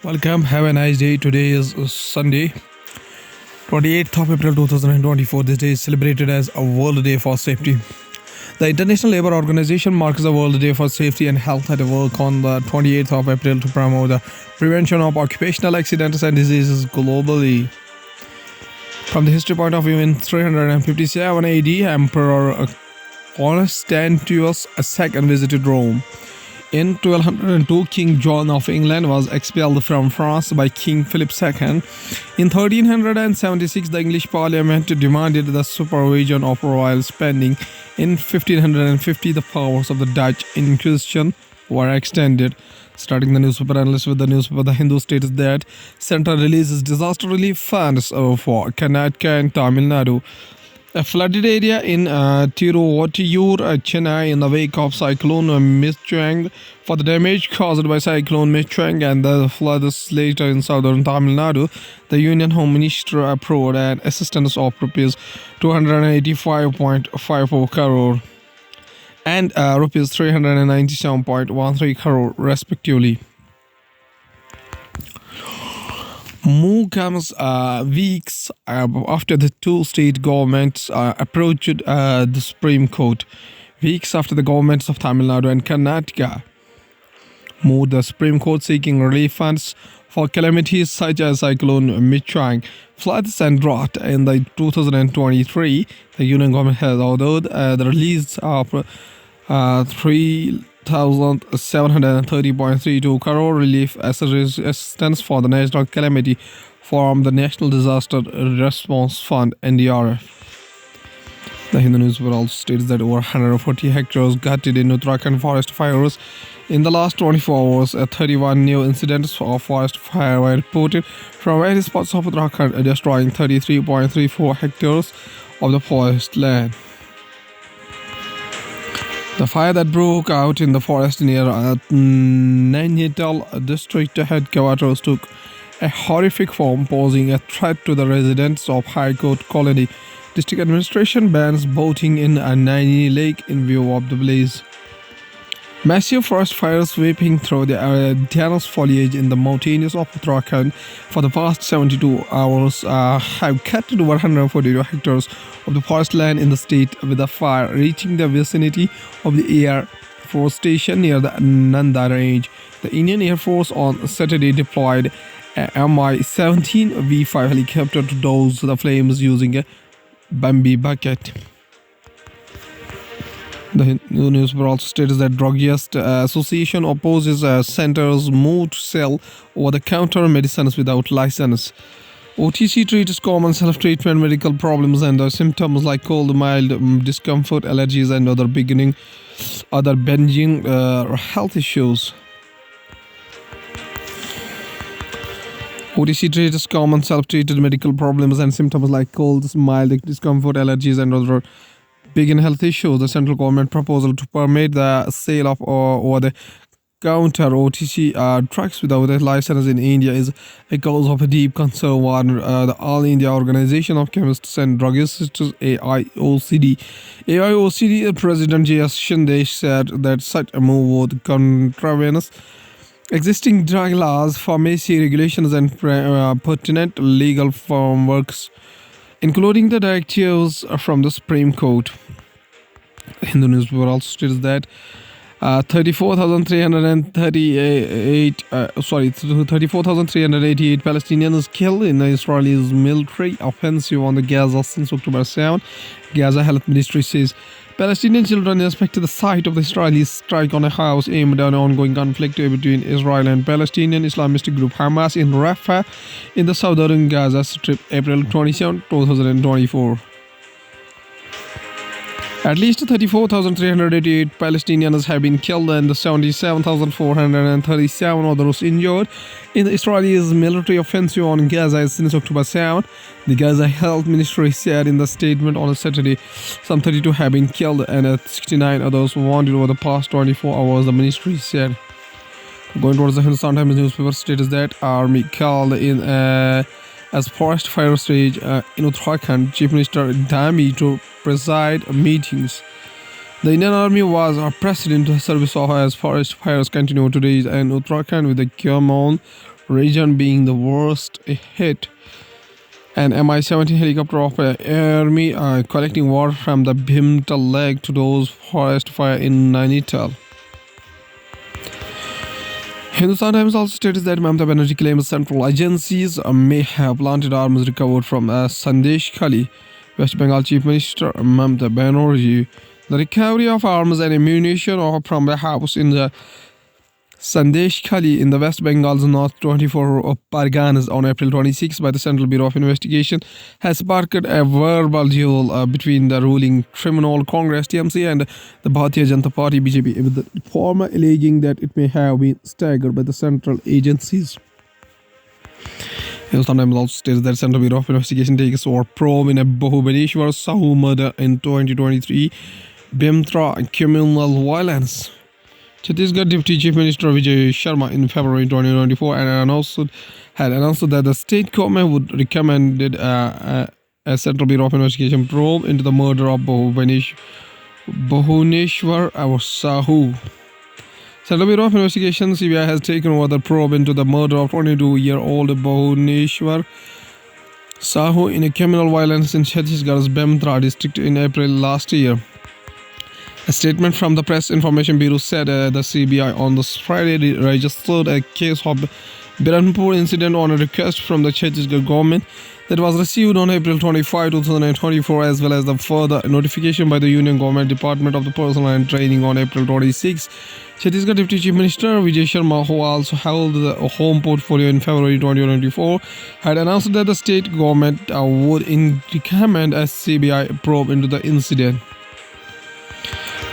Welcome. Have a nice day. Today is Sunday, 28th of April 2024. This day is celebrated as a World Day for Safety. The International Labour Organization marks the World Day for Safety and Health at Work on the 28th of April to promote the prevention of occupational accidents and diseases globally. From the history point of view, in 357 AD, Emperor Constantius II visited Rome. In 1202, King John of England was expelled from France by King Philip II. In 1376, the English Parliament demanded the supervision of royal spending. In 1550, the powers of the Dutch Inquisition were extended. Starting the newspaper analyst with the newspaper The Hindu states that Centre releases disaster relief funds for Karnataka and Tamil Nadu. A flooded area in Tiruvotiyur, Chennai, in the wake of cyclone Michang. For the damage caused by cyclone Michang and the floods later in southern Tamil Nadu, the Union Home Minister approved an assistance of rupees 285.54 crore and rupees 397.13 crore respectively. Move comes weeks after the two state governments approached the Supreme Court. Weeks after the governments of Tamil Nadu and Karnataka moved the Supreme Court seeking relief funds for calamities such as cyclone Michang, floods and drought. In the 2023, the union government has ordered the release of 3,730.32 crore relief assistance for the national calamity from the National Disaster Response Fund (NDRF). The Hindu newspaper also states that over 140 hectares gutted in Uttarakhand forest fires. In the last 24 hours, 31 new incidents of forest fire were reported from various parts of Uttarakhand, destroying 33.34 hectares of the forest land. The fire that broke out in the forest near Nainital district headquarters took a horrific form, posing a threat to the residents of High Court Colony. District administration bans boating in Naini Lake in view of the blaze. Massive forest fires sweeping through the dense foliage in the mountains of Uttarakhand for the past 72 hours have cut over 142 hectares of the forest land in the state, with the fire reaching the vicinity of the Air Force Station near the Nanda Range. The Indian Air Force on Saturday deployed a Mi-17 V5 helicopter to douse the flames using a Bambi bucket. The newspaper also states that Druggists Association opposes centers move to sell over-the-counter medicines without license. OTC treats common self-treatment medical problems and symptoms like cold, mild discomfort, allergies, and other benign health issues. OTC treats common self-treated medical problems and symptoms like colds, mild discomfort, allergies, and other begin health issues. The central government proposal to permit the sale of over-the-counter OTC drugs without a license in India is a cause of a deep concern. The All India Organization of Chemists and Druggists, AIOCD. AIOCD President J.S. Shinde said that such a move would contravene existing drug laws, pharmacy regulations, and pertinent legal frameworks, including the directives from the Supreme Court. Hindu newspaper also states that 34,388 Palestinians killed in Israel's military offensive on the Gaza since October 7. Gaza Health Ministry says Palestinian children inspected the site of the Israeli strike on a house aimed at an ongoing conflict between Israel and Palestinian Islamist group Hamas in Rafah in the southern Gaza Strip, April 27, 2024. At least 34,388 Palestinians have been killed and 77,437 others injured in Israel's military offensive on Gaza since October 7. The Gaza Health Ministry said in the statement on Saturday some 32 have been killed and 69 others wounded over the past 24 hours, the ministry said. Going towards the Hindustan Times newspaper states that army called in as forest fire stage in Uttarakhand, Chief Minister Dhami to preside meetings. The Indian Army was present in the service of as forest fires continue today in Uttarakhand, with the Kyamon region being the worst hit. An Mi-17 helicopter of Army collecting water from the Bhimtal Lake to those forest fire in Nainital. Hindustan Times also states that Mamata Banerjee claims central agencies may have planted arms recovered from Sandesh Khali. West Bengal Chief Minister Mamata Banerjee. The recovery of arms and ammunition from the house in the Sandesh Khali in the West Bengal's North 24 Parganas on April 26 by the Central Bureau of Investigation has sparked a verbal duel between the ruling Trinamool Congress TMC and the Bharatiya Janata Party BJP, with the former alleging that it may have been staggered by the central agencies. Hindustan Times also states that Central Bureau of Investigation takes over probe in a Bhubaneswar Sahu murder in 2023 Bhimtra communal violence. Chhattisgarh Deputy Chief Minister Vijay Sharma in February 2024 had announced that the state government would recommend a Central Bureau of Investigation probe into the murder of Bhubaneswar Sahu. Central Bureau of Investigation CBI has taken over the probe into the murder of 22-year-old Bhubaneswar Sahu in a criminal violence in Chhattisgarh's Bhimtra district in April last year. A statement from the Press Information Bureau said the CBI on this Friday registered a case of Biranpur incident on a request from the Chhattisgarh government that was received on April 25, 2024, as well as the further notification by the Union Government Department of the Personnel and Training on April 26. Chhattisgarh Deputy Chief Minister Vijay Sharma, who also held the home portfolio in February 2024, had announced that the state government would recommend a CBI probe into the incident.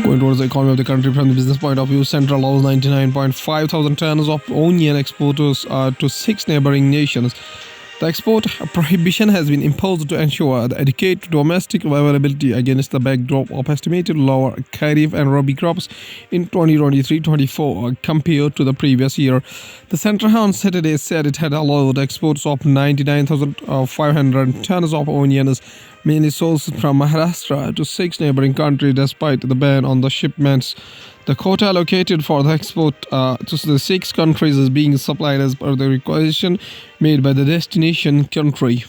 Going towards the economy of the country from the business point of view, Central allows 99.5 thousand tons of onion exporters to 6 neighboring nations. The export prohibition has been imposed to ensure the adequate domestic availability against the backdrop of estimated lower kharif and rabi crops in 2023-24 compared to the previous year. The Centre on Saturday said it had allowed exports of 99,500 tons of onions, mainly sourced from Maharashtra, to 6 neighboring countries despite the ban on the shipments. The quota allocated for the export to the 6 countries is being supplied as per the requisition made by the destination country.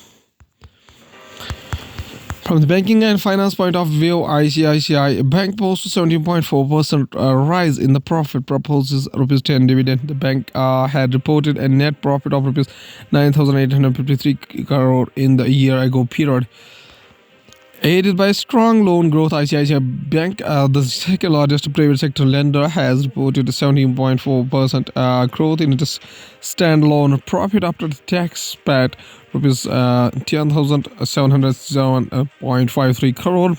From the banking and finance point of view, ICICI Bank posted 17.4% rise in the profit, proposes Rs 10 dividend. The bank had reported a net profit of Rs 9,853 crore in the year-ago period. Aided by strong loan growth, ICICI Bank, the second largest private sector lender, has reported 17.4% growth in its standalone profit after the tax PAT, Rs 10,707.53 crore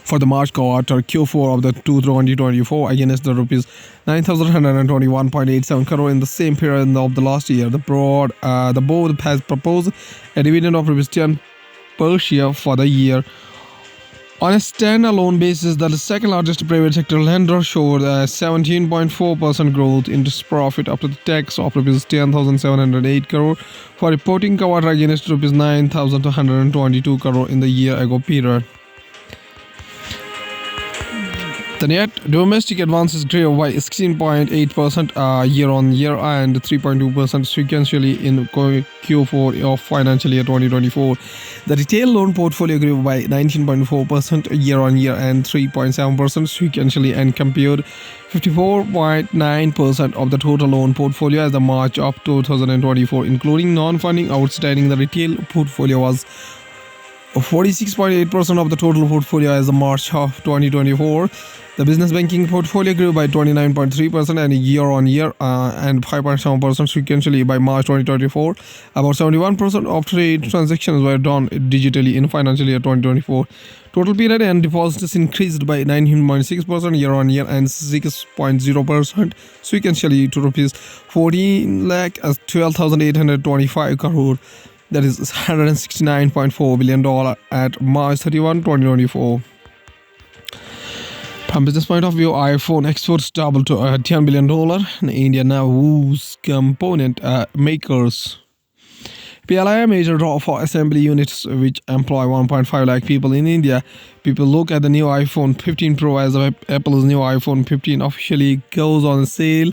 for the March quarter Q4 of the 2024 against the Rs 9,121.87 crore in the same period of the last year. The board has proposed a dividend of Rs 10 per share for the year. On a standalone basis, the second largest private sector lender showed a 17.4% growth in its profit after the tax of Rs 10,708 crore for reporting quarter against Rs 9,222 crore in the year-ago period. The net domestic advances grew by 16.8% year-on-year and 3.2% sequentially in Q4 of financial year 2024. The retail loan portfolio grew by 19.4% year-on-year and 3.7% sequentially and compared 54.9% of the total loan portfolio as of March of 2024, including non-funding outstanding. The retail portfolio was 46.8% of the total portfolio as of March of 2024. The business banking portfolio grew by 29.3% and year-on-year and 5.7% sequentially by March 2024. About 71% of trade transactions were done digitally in financial year 2024. Total period end deposits increased by 19.6% year-on-year and 6.0% sequentially to Rs 14,12,825 crore. That is $169.4 billion at March 31, 2024. From business point of view, iPhone exports doubled to $10 billion. India now woos component makers. PLI a major draw for assembly units which employ 1.5 lakh people in India. People look at the new iPhone 15 Pro as Apple's new iPhone 15 officially goes on sale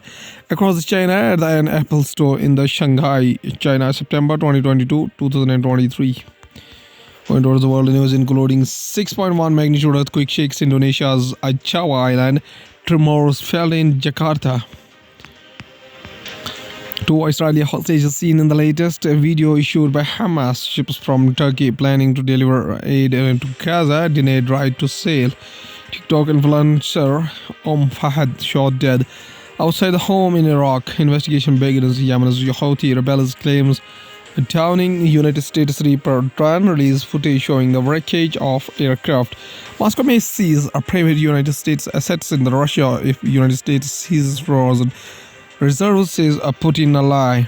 across China at an Apple store in the Shanghai, China, September 2022, 2023. Going towards the world news, including 6.1 magnitude earthquake shakes Indonesia's Java Island. Tremors felt in Jakarta. Two Israeli hostages seen in the latest video issued by Hamas. Ships from Turkey planning to deliver aid to Gaza denied right to sail. TikTok influencer Fahad shot dead outside the home in Iraq. Investigation begins. Yemen's Houthi rebels claims downing United States Reaper drone release footage showing the wreckage of aircraft. Moscow may seize a private United States assets in Russia if United States seizes frozen reserves, says Putin a lie.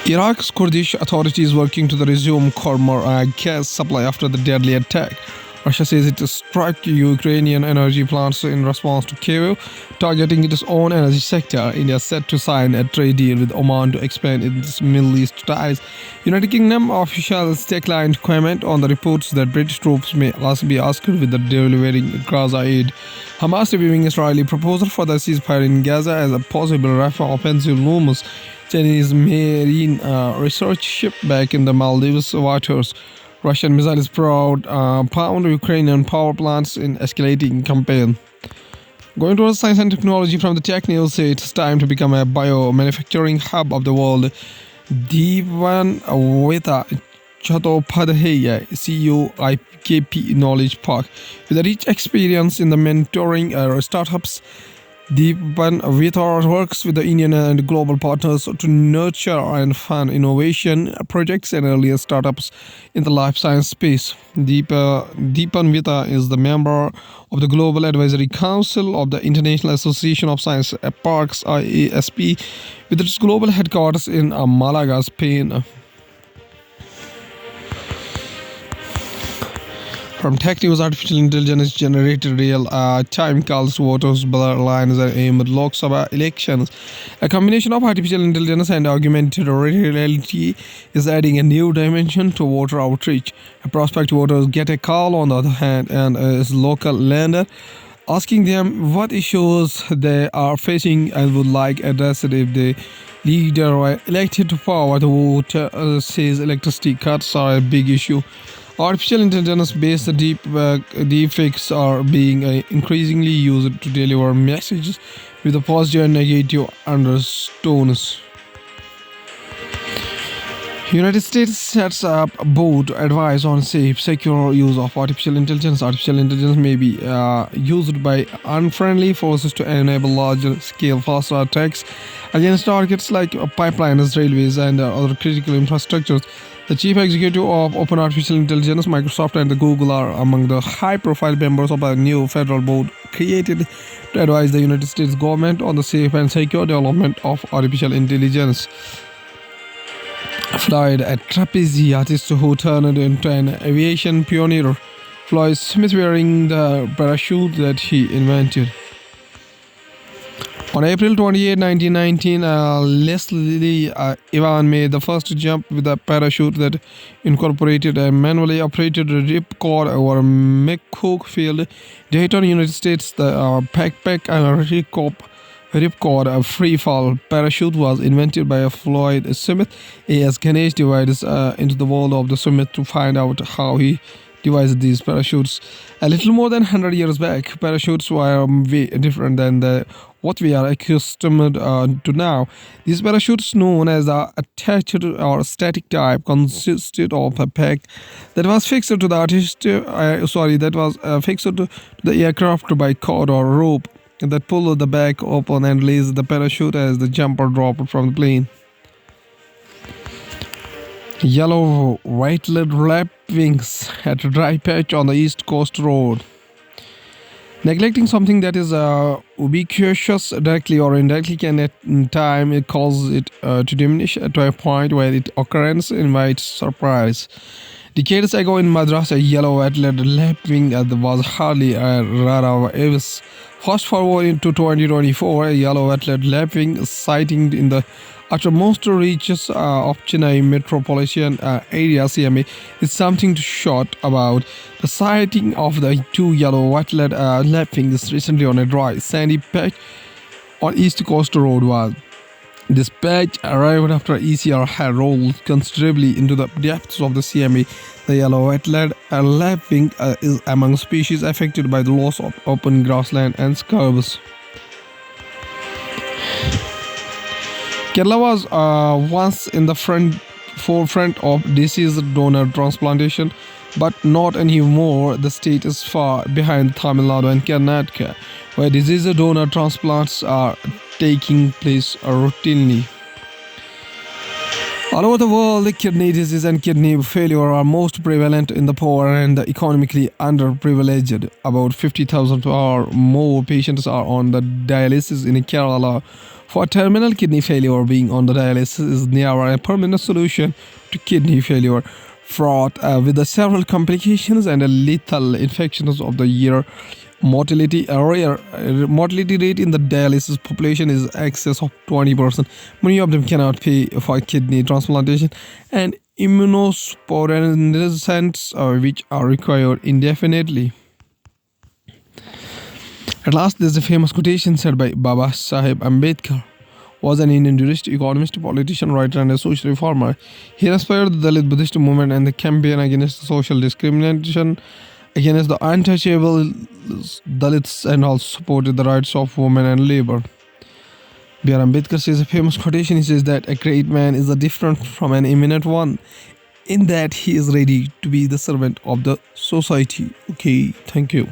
Iraq's Kurdish authorities working to resume Khormor gas supply after the deadly attack. Russia says it struck Ukrainian energy plants in response to Kyiv, targeting its own energy sector. India is set to sign a trade deal with Oman to expand its Middle East ties. United Kingdom officials declined comment on the reports that British troops may also be asked with the delivering Gaza aid. Hamas reviewing Israeli proposal for the ceasefire in Gaza as a possible Rafah offensive looms. Chinese marine research ship back in the Maldives waters. Russian missiles pound Ukrainian power plants in escalating campaign. Going towards science and technology from the Tech News, it's time to become a bio-manufacturing hub of the world. Deepan Vita Chattopadhyay, CEO IKP Knowledge Park. With a rich experience in the mentoring startups, Deepan Vita works with the Indian and global partners to nurture and fund innovation projects and earlier startups in the life science space. Deepan Vita is the member of the Global Advisory Council of the International Association of Science Parks IASP, with its global headquarters in Malaga, Spain. From Tech News, artificial intelligence generated real-time calls to voters, blur lines aimed at Lok Sabha elections. A combination of artificial intelligence and augmented reality is adding a new dimension to voter outreach. Prospective voters get a call, on the other hand, and a local lender asking them what issues they are facing and would like addressed if the leader were elected to power. The voter says electricity cuts are a big issue. Artificial intelligence-based deepfakes are being increasingly used to deliver messages with a positive and negative undertones. United States sets up a board to advise on safe, secure use of artificial intelligence. Artificial intelligence may be used by unfriendly forces to enable larger-scale, faster attacks against targets like pipelines, railways, and other critical infrastructures. The chief executive of Open Artificial Intelligence, Microsoft, and Google are among the high-profile members of a new federal board created to advise the United States government on the safe and secure development of artificial intelligence. Floyd, a trapeze artist who turned into an aviation pioneer. Floyd Smith wearing the parachute that he invented. On April 28, 1919, Leslie Evan made the first jump with a parachute that incorporated a manually operated ripcord over McCook Field, Dayton, United States. The backpack ripcord free fall parachute was invented by Floyd Smith. As Ganesh divides into the world of the Smith to find out how he devised these parachutes. A little more than 100 years back, parachutes were way different than what we are accustomed to now. These parachutes, known as the attached or static type, consisted of a pack that was fixed to the aircraft by cord or rope that pulled the back open and released the parachute as the jumper dropped from the plane. Yellow white-lid lapwings at a dry patch on the East Coast Road. Neglecting something that is ubiquitous directly or indirectly can at time cause it to diminish to a point where its occurrence invites surprise. Decades ago in Madras, a yellow athlete leaping was hardly a rare event. Fast forward into 2024, a yellow athlete leaping sighting in the uttermost reaches of Chennai metropolitan area CMA is something to shout about. The sighting of the two yellow athlete leaping is recently on a dry, sandy patch on East Coast Road was. This patch arrived after ECR had rolled considerably into the depths of the CME. The yellow athlete lapping is among species affected by the loss of open grassland and scrubs. Kerala was once in the forefront of disease donor transplantation, but not anymore. The state is far behind Tamil Nadu and Karnataka, where disease donor transplants are taking place routinely. All over the world, the kidney disease and kidney failure are most prevalent in the poor and the economically underprivileged. About 50,000 or more patients are on the dialysis in Kerala. For terminal kidney failure, being on the dialysis is near a permanent solution to kidney failure, fraught with the several complications and lethal infections of the year. Mortality rate in the dialysis population is excess of 20%. Many of them cannot pay for kidney transplantation and immunosuppressants which are required indefinitely. At last, there's a famous quotation said by Baba Saheb Ambedkar, was an Indian jurist, economist, politician, writer, and a social reformer. He inspired the Dalit Buddhist movement and the campaign against social discrimination against the untouchable Dalits and also supported the rights of women and labor. B.R. Ambedkar says a famous quotation. He says that a great man is different from an eminent one in that he is ready to be the servant of the society. Okay, thank you.